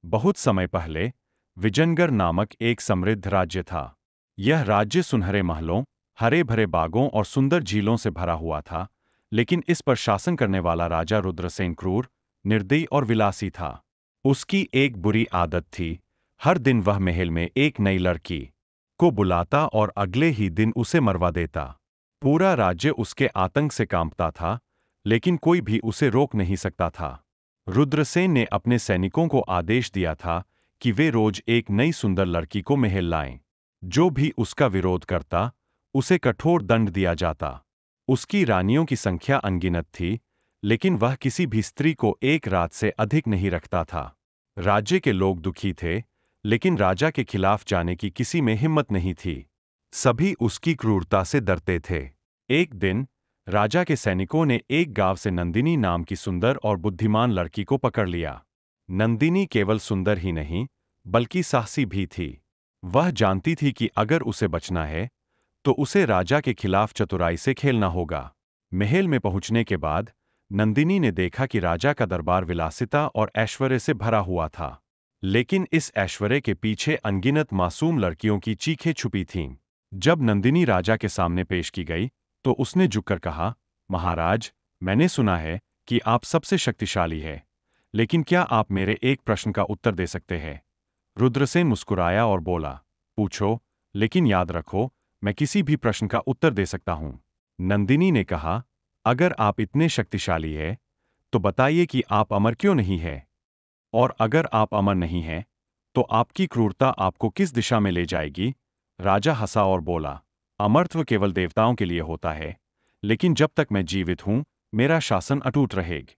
बहुत समय पहले विजयनगर नामक एक समृद्ध राज्य था। यह राज्य सुनहरे महलों, हरे भरे बागों और सुंदर झीलों से भरा हुआ था, लेकिन इस पर शासन करने वाला राजा रुद्रसेन क्रूर, निर्दयी और विलासी था। उसकी एक बुरी आदत थी, हर दिन वह महल में एक नई लड़की को बुलाता और अगले ही दिन उसे मरवा देता। पूरा राज्य उसके आतंक से कांपता था, लेकिन कोई भी उसे रोक नहीं सकता था। रुद्रसेन ने अपने सैनिकों को आदेश दिया था कि वे रोज एक नई सुंदर लड़की को महल लाएं। जो भी उसका विरोध करता, उसे कठोर दंड दिया जाता। उसकी रानियों की संख्या अनगिनत थी, लेकिन वह किसी भी स्त्री को एक रात से अधिक नहीं रखता था। राज्य के लोग दुखी थे, लेकिन राजा के खिलाफ जाने की किसी में हिम्मत नहीं थी। सभी उसकी क्रूरता से डरते थे। एक दिन राजा के सैनिकों ने एक गांव से नंदिनी नाम की सुंदर और बुद्धिमान लड़की को पकड़ लिया। नंदिनी केवल सुंदर ही नहीं, बल्कि साहसी भी थी। वह जानती थी कि अगर उसे बचना है, तो उसे राजा के खिलाफ चतुराई से खेलना होगा। महल में पहुंचने के बाद नंदिनी ने देखा कि राजा का दरबार विलासिता और ऐश्वर्य से भरा हुआ था। लेकिन इस ऐश्वर्य के पीछे अनगिनत मासूम लड़कियों की चीखें छुपी थीं। जब नंदिनी राजा के सामने पेश की गई, तो उसने झुककर कहा, महाराज, मैंने सुना है कि आप सबसे शक्तिशाली हैं, लेकिन क्या आप मेरे एक प्रश्न का उत्तर दे सकते हैं? रुद्रसेन मुस्कुराया और बोला, पूछो, लेकिन याद रखो, मैं किसी भी प्रश्न का उत्तर दे सकता हूं। नंदिनी ने कहा, अगर आप इतने शक्तिशाली हैं, तो बताइए कि आप अमर क्यों नहीं हैं? और अगर आप अमर नहीं हैं, तो आपकी क्रूरता आपको किस दिशा में ले जाएगी? राजा हंसा और बोला, अमरत्व केवल देवताओं के लिए होता है, लेकिन जब तक मैं जीवित हूं, मेरा शासन अटूट रहेगा।